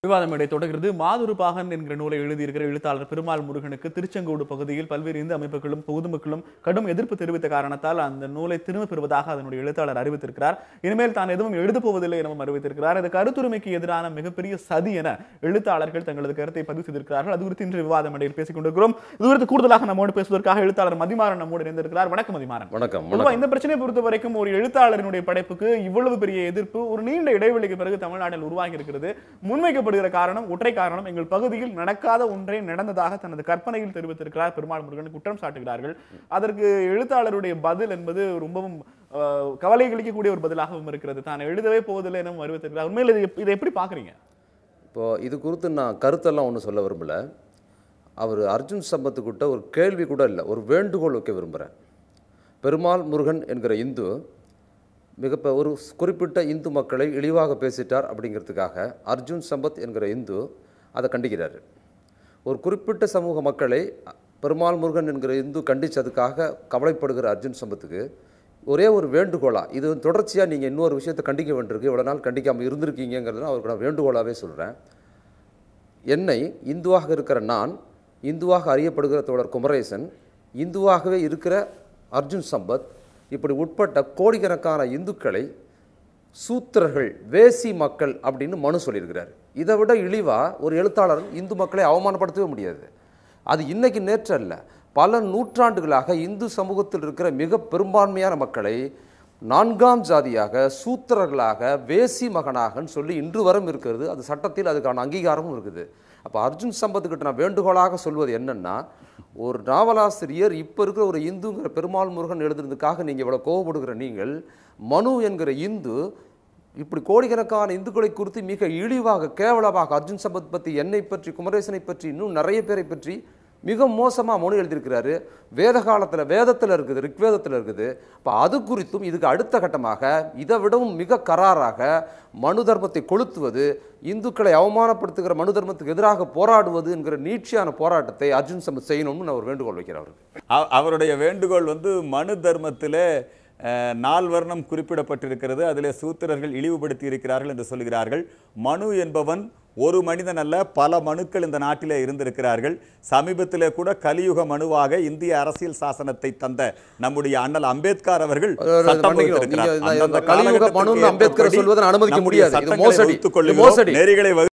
விவாதம் இடை தொடர்கிறது. மாதுரு பாகன் என்கிற நூலை எழுதியிருக்கிற எழுத்தாளர் பெருமாள் முருகனுக்கு திருச்செங்கோடு பகுதியில் பல்வேறு இந்து அமைப்புகளும் பொதுமக்களும் கடும் எதிர்ப்பு தெரிவித்த காரணத்தால் அந்த நூலை திரும்ப பெறுவதாக அதனுடைய எழுத்தாளர் அறிவித்திருக்கிறார். இனிமேல் தான் எதுவும் எழுதப் போவதில்லை எனவும் அறிவித்திருக்கிறார். இது கருத்துரிமைக்கு எதிரான மிகப்பெரிய சதி என எழுத்தாளர்கள் தங்களது கருத்தை பதிவு செய்திருக்கிறார்கள். அது குறித்து இன்று விவாதம் இடையில் பேசிக் கொண்டிருக்கிறோம். இது குறித்து கூடுதலாக நம்மோடு பேசுவதற்காக எழுத்தாளர் மதிமாறன் நம்மோடு இணைந்திருக்கிறார். வணக்கம் மதிமாறன். வணக்கம். இந்த பிரச்சனையை பொறுத்த வரைக்கும் ஒரு எழுத்தாளரினுடைய படைப்புக்கு இவ்வளவு பெரிய எதிர்ப்பு ஒரு நீண்ட இடைவெளிக்கு பிறகு தமிழ்நாட்டில் உருவாகி இருக்கிறது. முன்வைக்கப்படுகிற காரணம் ஒற்றை காரணம், எங்கள் பகுதியில் நடக்காத ஒன்றே நடந்ததாக தனது கற்பனையில் தெரிவித்திருக்கிறார் பெருமாள் முருகன் குற்றம் சாட்டுகிறார்கள். அதற்கு எழுத்தாளருடைய பதில் என்பது ரொம்பவும் கவலை கழிக்கக்கூடிய ஒரு பதிலாகவும் இருக்கிறது. தான் எழுதவே போவதில்லை என அறிவித்திருக்கிறார். உண்மையில் இதை எப்படி பாக்குறீங்க? இப்போ இது குறித்து நான் கருத்தெல்லாம் ஒன்றும் சொல்ல விரும்பல. அவர் அர்ஜுன் சம்பத்துக்கிட்ட ஒரு கேள்வி கூட இல்லை, ஒரு வேண்டுகோள் வைக்க விரும்புகிறேன். பெருமாள் முருகன் என்கிற இந்து ஒரு குறிப்பிட்ட இந்து மக்களை இழிவாக பேசிட்டார் அப்படிங்கிறதுக்காக அர்ஜுன் சம்பத் என்கிற இந்து அதை கண்டிக்கிறார். ஒரு குறிப்பிட்ட சமூக மக்களை பெருமாள் முருகன் என்கிற இந்து கண்டித்ததுக்காக கவலைப்படுகிற அர்ஜுன் சம்பத்துக்கு ஒரே ஒரு வேண்டுகோளாக, இது தொடர்ச்சியாக நீங்கள் இன்னொரு விஷயத்தை கண்டிக்க வேண்டியிருக்கு, இவ்வளோ நாள் கண்டிக்காமல் இருந்திருக்கீங்கிறதுனா அவருக்கு நான் வேண்டுகோளாகவே சொல்கிறேன். என்னை இந்துவாக இருக்கிற நான், இந்துவாக அறியப்படுகிற தோழர் குமரேசன், இந்துவாகவே இருக்கிற அர்ஜுன் சம்பத், இப்படி உட்பட்ட கோடிக்கணக்கான இந்துக்களை சூத்திரர்கள், வேசி மக்கள் அப்படின்னு மனு சொல்லியிருக்கிறார். இதை விட இழிவாக ஒரு எழுத்தாளர் இந்து மக்களை அவமானப்படுத்தவே முடியாது. அது இன்னைக்கு நேற்று அல்ல, பல நூற்றாண்டுகளாக இந்து சமூகத்தில் இருக்கிற மிக பெரும்பான்மையான மக்களை நான்காம் ஜாதியாக, சூத்திரர்களாக, வேசி மகனாகன்னு சொல்லி இன்று வரும் இருக்கிறது. அது சட்டத்தில் அதுக்கான அங்கீகாரமும் இருக்குது. அப்போ அர்ஜுன் சம்பத்துக்கிட்ட நான் வேண்டுகோளாக சொல்வது என்னென்னா, ஒரு நாவலாசிரியர் இப்போ இருக்கிற ஒரு இந்துங்கிற பெருமாள் முருகன் எழுதுறதுக்காக நீங்கள் இவ்வளோ கோவப்படுகிற நீங்கள், மனு என்கிற இந்து இப்படி கோடிக்கணக்கான இந்துக்களை குறித்து மிக இழிவாக, கேவலமாக அர்ஜுன் சம்பத் பற்றி, என்னை பற்றி, குமரேசனை பற்றி, இன்னும் நிறைய பேரை பற்றி மிக மோசமாக மனு எழுதியிருக்கிறாரு. வேத காலத்தில், வேதத்தில் இருக்குது, ரிக்வேதத்தில் இருக்குது. இப்போ அது குறித்தும் இதுக்கு அடுத்த கட்டமாக இதை விடவும் மிக கராராக மனு தர்மத்தை கொளுத்துவது, இந்துக்களை அவமானப்படுத்துகிற மனு தர்மத்துக்கு எதிராக போராடுவது என்கிற நீட்சியான போராட்டத்தை அர்ஜுன் சம்பத் செய்யணும்னு நான் ஒரு வேண்டுகோள் வைக்கிறேன். அவருடைய வேண்டுகோள் மனு தர்மத்தில் 4 வர்ணம் குறிப்பிடப்பட்டிருக்கிறது, அதிலே சூத்திரர்கள் இழிவுபடுத்தி இருக்கிறார்கள் என்று சொல்கிறார்கள். மனு என்பவன் ஒரு மனிதன் அல்ல, பல மனுக்கள் இந்த நாட்டிலே இருந்திருக்கிறார்கள். சமீபத்திலே கூட கலியுக மனுவாக இந்திய அரசியல் சாசனத்தை தந்த நம்முடைய அண்ணல் அம்பேத்கர் அவர்கள் அனுமதிக்க முடியாது.